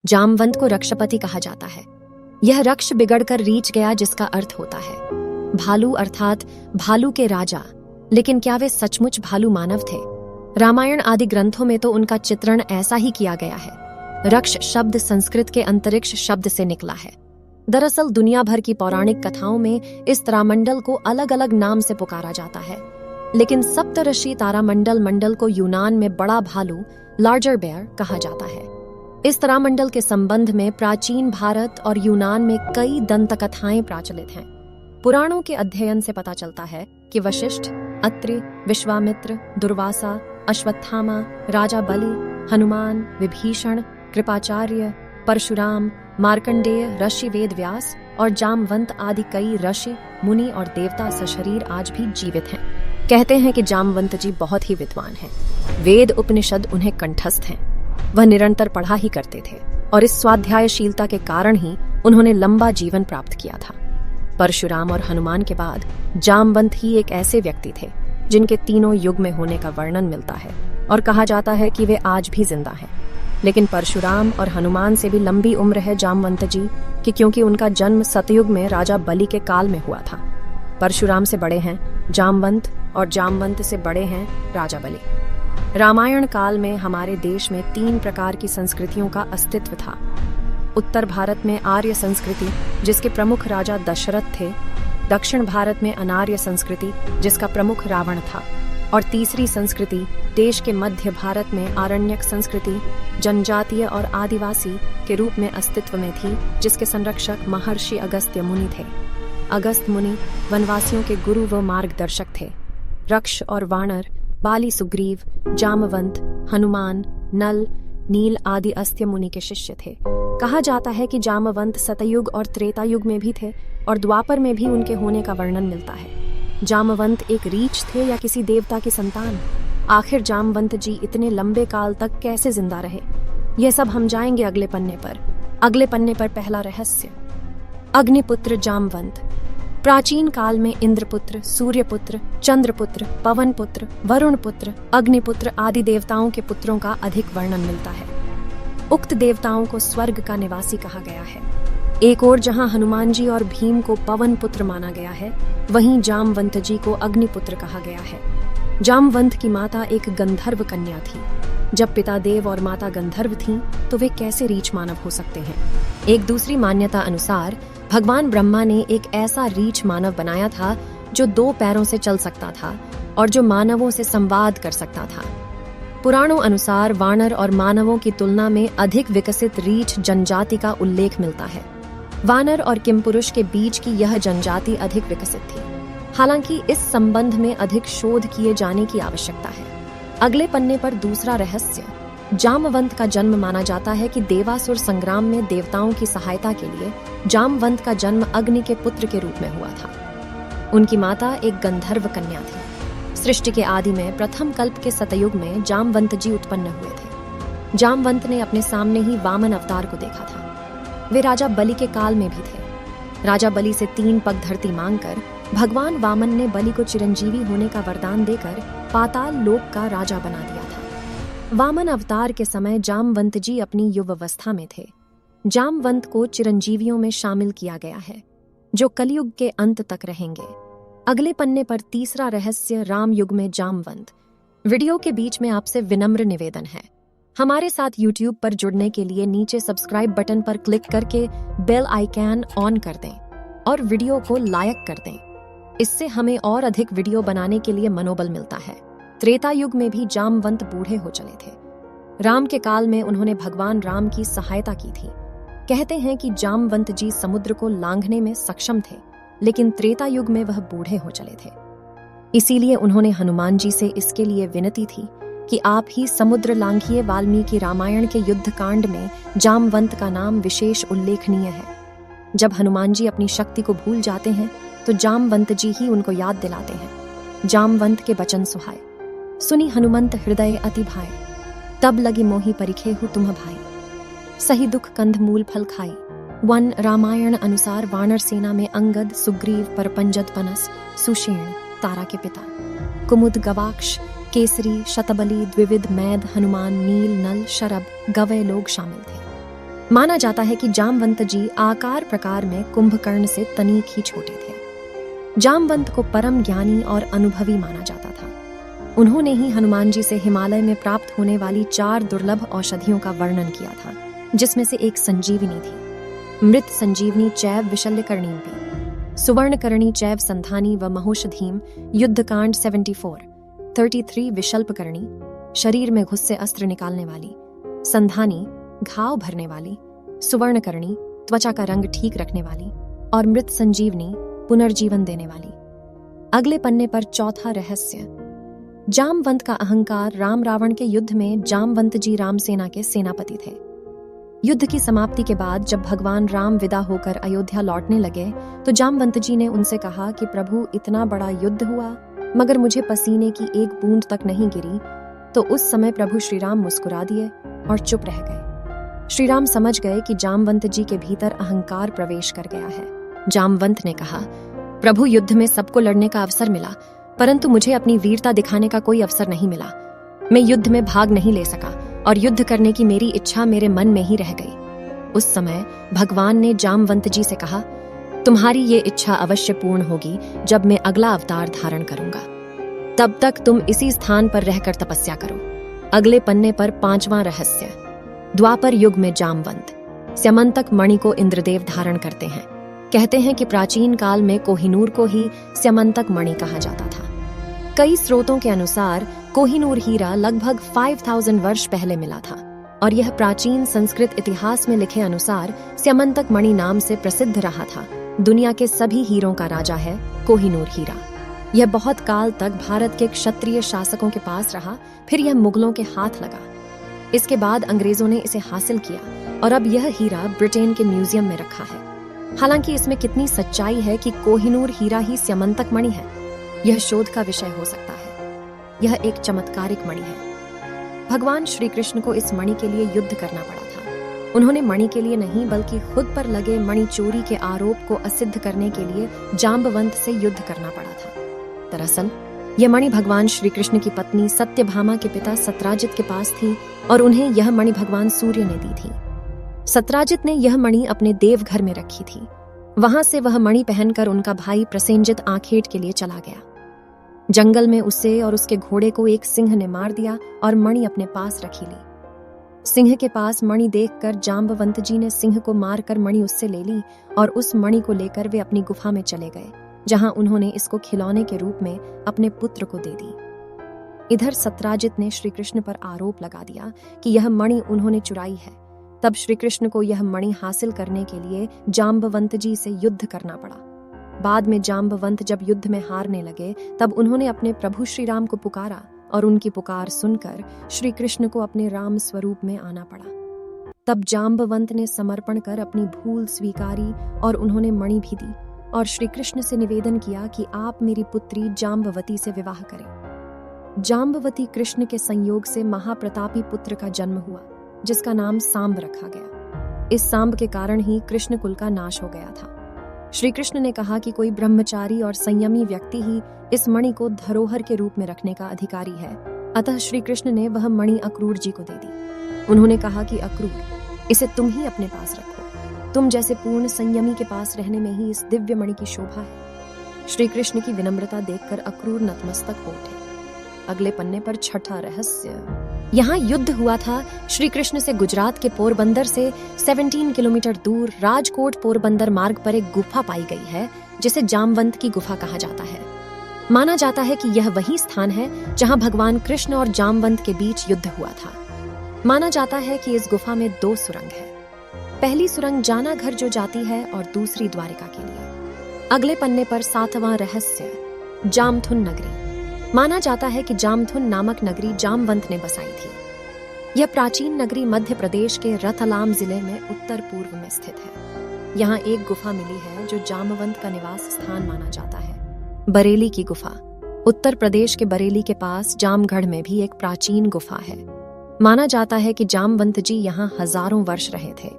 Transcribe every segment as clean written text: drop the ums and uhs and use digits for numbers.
जामवंत को रक्षपति कहा जाता है। यह रक्ष बिगड़कर रीछ गया, जिसका अर्थ होता है भालू अर्थात भालू के राजा। लेकिन क्या वे सचमुच भालू मानव थे? रामायण आदि ग्रंथों में तो उनका चित्रण ऐसा ही किया गया है। रक्ष शब्द संस्कृत के अंतरिक्ष शब्द से निकला है। दरअसल दुनिया भर की पौराणिक कथाओं में इस तारामंडल को अलग अलग नाम से पुकारा जाता है, लेकिन सप्तऋषि तारामंडल को यूनान में बड़ा भालू लार्जर बेयर कहा जाता है। इस तारामंडल के संबंध में प्राचीन भारत और यूनान में कई दंतकथाएं प्रचलित हैं। पुराणों के अध्ययन से पता चलता है कि वशिष्ठ, अत्रि, विश्वामित्र, दुर्वासा, अश्वत्थामा, राजा बलि, हनुमान, विभीषण, कृपाचार्य, परशुराम, मार्कंडेय, ऋषि वेद व्यास और जामवंत आदि कई ऋषि, मुनि और देवता सशरीर आज भी जीवित हैं। कहते हैं कि जामवंत जी बहुत ही विद्वान हैं। वेद उपनिषद उन्हें कंठस्थ हैं। वह निरंतर पढ़ा ही करते थे और इस स्वाध्यायशीलता के कारण ही उन्होंने लंबा जीवन प्राप्त किया था। परशुराम और हनुमान के बाद जामवंत ही एक ऐसे व्यक्ति थे जिनके तीनों युग में होने का वर्णन मिलता है और कहा जाता है कि वे आज भी जिंदा हैं। लेकिन परशुराम और हनुमान से भी लंबी उम्र है जामवंत जी की, क्योंकि उनका जन्म सतयुग में राजा बलि के काल में हुआ था। परशुराम से बड़े हैं जामवंत और जामवंत से बड़े हैं राजा बलि। रामायण काल में हमारे देश में 3 प्रकार की संस्कृतियों का अस्तित्व था। उत्तर भारत में आर्य संस्कृति, जिसके प्रमुख राजा दशरथ थे। दक्षिण भारत में अनार्य संस्कृति, जिसका प्रमुख रावण था। और तीसरी संस्कृति देश के मध्य भारत में आरण्यक संस्कृति, जनजातीय और आदिवासी के रूप में अस्तित्व में थी, जिसके संरक्षक महर्षि अगस्त्य मुनि थे। अगस्त्य मुनि वनवासियों के गुरु व मार्गदर्शक थे। रक्ष और वानर, बाली, सुग्रीव, जामवंत, हनुमान, नल, नील आदि अगस्त्य मुनि के शिष्य थे। कहा जाता है कि जामवंत सतयुग और त्रेता युग में भी थे और द्वापर में भी उनके होने का वर्णन मिलता है। जामवंत एक रीछ थे या किसी देवता की संतान? आखिर जामवंत जी इतने लंबे काल तक कैसे जिंदा रहे? यह सब हम जाएंगे अगले पन्ने पर। अगले पन्ने पर पहला रहस्य, अग्निपुत्र जामवंत। प्राचीन काल में इंद्रपुत्र, सूर्यपुत्र, चंद्रपुत्र, पवनपुत्र, वरुणपुत्र, अग्निपुत्र आदि देवताओं के पुत्रों का अधिक वर्णन मिलता है। उक्त देवताओं को स्वर्ग का निवासी कहा गया है। एक ओर जहां हनुमान जी और भीम को पवन पुत्र माना गया है, वहीं जामवंत जी को अग्निपुत्र कहा गया है। जामवंत की माता एक गंधर्व कन्या थी। जब पिता देव और माता गंधर्व थीं, तो वे कैसे रीछ मानव हो सकते हैं? एक दूसरी मान्यता अनुसार भगवान ब्रह्मा ने एक ऐसा रीछ मानव बनाया था जो 2 पैरों से चल सकता था और जो मानवों से संवाद कर सकता था। पुराणों अनुसार वानर और मानवों की तुलना में अधिक विकसित रीछ जनजाति का उल्लेख मिलता है। वानर और किमपुरुष के बीच की यह जनजाति अधिक विकसित थी। हालांकि इस संबंध में अधिक शोध किए जाने की आवश्यकता है। अगले पन्ने पर दूसरा रहस्य, जामवंत का जन्म माना जाता है कि देवासुर संग्राम में देवताओं की सहायता के लिए जामवंत का जन्म अग्नि के पुत्र के रूप में हुआ था। उनकी माता एक गंधर्व कन्या थी। सृष्टि के आदि में प्रथम कल्प के सतयुग में जामवंत जी उत्पन्न हुए थे। जामवंत ने अपने सामने ही वामन अवतार को देखा था। वे राजा बलि के काल में भी थे। राजा बलि से 3 पग धरती मांगकर भगवान वामन ने बलि को चिरंजीवी होने का वरदान देकर पाताल लोक का राजा बना दिया था। वामन अवतार के समय जामवंत जी अपनी युवावस्था में थे। जामवंत को चिरंजीवियों में शामिल किया गया है, जो कलयुग के अंत तक रहेंगे। अगले पन्ने पर तीसरा रहस्य, राम युग में जामवंत। वीडियो के बीच में आपसे विनम्र निवेदन है, हमारे साथ YouTube पर जुड़ने के लिए नीचे सब्सक्राइब बटन पर क्लिक करके बेल आइकन ऑन कर दें और वीडियो को लाइक कर दें। इससे हमें और अधिक वीडियो बनाने के लिए मनोबल मिलता है। त्रेता युग में भी जामवंत बूढ़े हो चले थे। राम के काल में उन्होंने भगवान राम की सहायता की थी। कहते हैं कि जामवंत जी समुद्र को लांघने में सक्षम थे, लेकिन त्रेता युग में वह बूढ़े हो चले थे। इसीलिए उन्होंने हनुमान जी से इसके लिए विनती थी कि आप ही समुद्र लांघिए। वाल्मीकि रामायण के युद्ध कांड में जामवंत का नाम विशेष उल्लेखनीय है। जब हनुमान जी अपनी शक्ति को भूल जाते हैं, तो जामवंत जी ही उनको याद दिलाते हैं। जामवंत के वचन सुहाए, सुनी हनुमंत हृदय अति भाई। तब लगी मोहि परिखे हु तुम भाई, सही दुख कंध मूल फल खाई। 1 रामायण अनुसार वानर सेना में अंगद, सुग्रीव, परपंजद, पनस, सुषेण, तारा के पिता, कुमुद, गवाक्ष, केसरी, शतबली, द्विविद, मैद, हनुमान, नील, नल, शरभ, गवय लोग शामिल थे। माना जाता है कि जामवंत जी आकार प्रकार में कुंभकर्ण से तनिक ही छोटे थे। जामवंत को परम ज्ञानी और अनुभवी माना जाता था। उन्होंने ही हनुमान जी से हिमालय में प्राप्त होने वाली 4 दुर्लभ औषधियों का वर्णन किया था, जिसमें से एक संजीवनी थी। मृत संजीवनी चैव विशल्यकर्णी भी, सुवर्णकर्णी चैव संधानी व महोषधीम, युद्धकांड 33 विशल्पकर्णी, शरीर में घुस से अस्त्र निकालने वाली, संधानी घाव भरने वाली, सुवर्णकर्णी त्वचा का रंग ठीक रखने वाली, और मृत संजीवनी पुनर्जीवन देने वाली। अगले पन्ने पर चौथा रहस्य। जामवंत का अहंकार। राम रावण के युद्ध में जामवंत जी राम सेना के सेनापति थे। युद्ध की समाप्ति के बाद जब भगवान राम विदा होकर अयोध्या लौटने लगे तो जामवंत जी ने उनसे कहा कि प्रभु, इतना बड़ा युद्ध हुआ मगर मुझे पसीने की एक बूंद तक नहीं गिरी। तो उस समय प्रभु श्री राम मुस्कुरा दिए और चुप रह गए। श्री राम समझ गए कि जामवंत जी के भीतर अहंकार प्रवेश कर गया है। जामवंत ने कहा, प्रभु, युद्ध में सबको लड़ने का अवसर मिला, परंतु मुझे अपनी वीरता दिखाने का कोई अवसर नहीं मिला। मैं युद्ध में भाग नहीं ले सका और युद्ध करने की मेरी इच्छा मेरे मन में ही रह गई। उस समय भगवान ने जामवंत जी से कहा, तुम्हारी ये इच्छा अवश्य पूर्ण होगी जब मैं अगला अवतार धारण करूंगा। तब तक तुम इसी स्थान पर रहकर तपस्या करो। अगले पन्ने पर 5वां रहस्य। द्वापर युग में जामवंत स्यमंतक मणि को इंद्रदेव धारण करते हैं। कहते हैं कि प्राचीन काल में कोहिनूर को ही स्यमंतक मणि कहा जाता था। कई स्रोतों के अनुसार कोहिनूर हीरा लगभग 5000 वर्ष पहले मिला था और यह प्राचीन संस्कृत इतिहास में लिखे अनुसार स्यमंतक मणि नाम से प्रसिद्ध रहा था। दुनिया के सभी हीरों का राजा है कोहिनूर हीरा। यह बहुत काल तक भारत के क्षत्रिय शासकों के पास रहा, फिर यह मुगलों के हाथ लगा। इसके बाद अंग्रेजों ने इसे हासिल किया और अब यह हीरा ब्रिटेन के म्यूजियम में रखा है। हालांकि इसमें कितनी सच्चाई है कि कोहिनूर हीरा ही स्यमंतक मणि है, यह शोध का विषय हो सकता है। यह एक चमत्कारिक मणि है। भगवान श्री कृष्ण को इस मणि के लिए युद्ध करना पड़ा था। उन्होंने मणि के लिए नहीं बल्कि खुद पर लगे मणि चोरी के आरोप को असिद्ध करने के लिए जाम्बवंत से युद्ध करना पड़ा था। दरअसल यह मणि भगवान श्री कृष्ण की पत्नी सत्यभामा के पिता सत्राजित के पास थी और उन्हें यह मणि भगवान सूर्य ने दी थी। सत्राजित ने यह मणि अपने देवघर में रखी थी। वहां से वह मणि पहनकर उनका भाई प्रसेनजित आखेट के लिए चला गया। जंगल में उसे और उसके घोड़े को एक सिंह ने मार दिया और मणि अपने पास रखी ली। सिंह के पास मणि देखकर जाम्बवंत जी ने सिंह को मारकर मणि उससे ले ली और उस मणि को लेकर वे अपनी गुफा में चले गए, जहां उन्होंने इसको खिलौने के रूप में अपने पुत्र को दे दी। इधर सत्राजित ने श्री कृष्ण पर आरोप लगा दिया कि यह मणि उन्होंने चुराई है। तब श्री कृष्ण को यह मणि हासिल करने के लिए जाम्बवंत जी से युद्ध करना पड़ा। बाद में जाम्बवंत जब युद्ध में हारने लगे तब उन्होंने अपने प्रभु श्री राम को पुकारा और उनकी पुकार सुनकर श्री कृष्ण को अपने राम स्वरूप में आना पड़ा। तब जाम्बवंत ने समर्पण कर अपनी भूल स्वीकारी और उन्होंने मणि भी दी और श्री कृष्ण से निवेदन किया कि आप मेरी पुत्री जाम्बवती से विवाह करें। जाम्बवती कृष्ण के संयोग से महाप्रतापी पुत्र का जन्म हुआ, जिसका नाम सांब रखा गया। इस सांब के कारण ही कृष्ण कुल का नाश हो गया था। श्री कृष्ण ने कहा कि कोई ब्रह्मचारी और संयमी व्यक्ति ही इस मणि को धरोहर के रूप में रखने का अधिकारी है। अतः श्री कृष्ण ने वह मणि अक्रूर जी को दे दी। उन्होंने कहा कि अक्रूर, इसे तुम ही अपने पास रखो। तुम जैसे पूर्ण संयमी के पास रहने में ही इस दिव्य मणि की शोभा है। श्री कृष्ण की विनम्रता देखकर अक्रूर नतमस्तक हो उठे। अगले पन्ने पर 6ठा रहस्य। यहाँ युद्ध हुआ था। श्री कृष्ण से गुजरात के पोरबंदर से 17 किलोमीटर दूर राजकोट पोरबंदर मार्ग पर एक गुफा पाई गई है, जिसे जामवंत की गुफा कहा जाता है। माना जाता है कि यह वही स्थान है जहाँ भगवान कृष्ण और जामवंत के बीच युद्ध हुआ था। माना जाता है कि इस गुफा में 2 सुरंग है। पहली सुरंग जाना घर जो जाती है और दूसरी द्वारिका के लिए। अगले पन्ने पर 7वां रहस्य। जामथुन नगरी। माना जाता है कि जामथुन नामक नगरी जामवंत ने बसाई थी। यह प्राचीन नगरी मध्य प्रदेश के रतलाम जिले में उत्तर पूर्व में स्थित है। यहाँ एक गुफा मिली है जो जामवंत का निवास स्थान माना जाता है, बरेली की गुफा। उत्तर प्रदेश के बरेली के पास जामगढ़ में भी एक प्राचीन गुफा है। माना जाता है कि जामवंत जी यहाँ हजारों वर्ष रहे थे।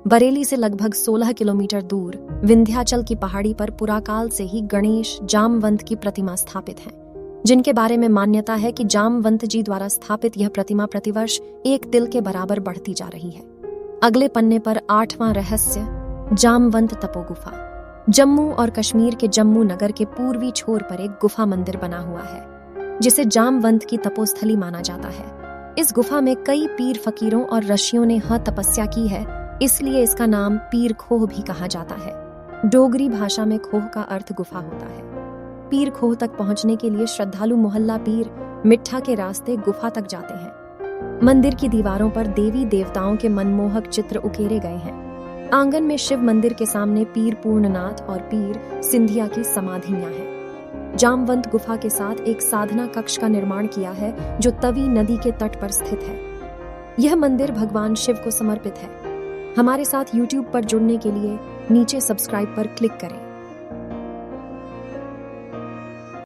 बरेली से लगभग 16 किलोमीटर दूर विंध्याचल की पहाड़ी पर पुराकाल से ही गणेश जामवंत की प्रतिमा स्थापित है, जिनके बारे में मान्यता है कि जामवंत जी द्वारा स्थापित यह प्रतिमा प्रतिवर्ष 1 तिल के बराबर बढ़ती जा रही है। अगले पन्ने पर 8वां रहस्य, जामवंत तपोगुफा। जम्मू और कश्मीर के जम्मू नगर के पूर्वी छोर पर एक गुफा मंदिर बना हुआ है जिसे जामवंत की तपोस्थली माना जाता है। इस गुफा में कई पीर फकीरों और ऋषियों ने तपस्या की है, इसलिए इसका नाम पीर खोह भी कहा जाता है। डोगरी भाषा में खोह का अर्थ गुफा होता है। पीर खोह तक पहुंचने के लिए श्रद्धालु मोहल्ला पीर मिट्ठा के रास्ते गुफा तक जाते हैं। मंदिर की दीवारों पर देवी देवताओं के मनमोहक चित्र उकेरे गए हैं। आंगन में शिव मंदिर के सामने पीर पूर्णनाथ और पीर सिंधिया की समाधियां हैं। जामवंत गुफा के साथ एक साधना कक्ष का निर्माण किया है जो तवी नदी के तट पर स्थित है। यह मंदिर भगवान शिव को समर्पित है। हमारे साथ YouTube पर जुड़ने के लिए नीचे सब्सक्राइब पर क्लिक करें।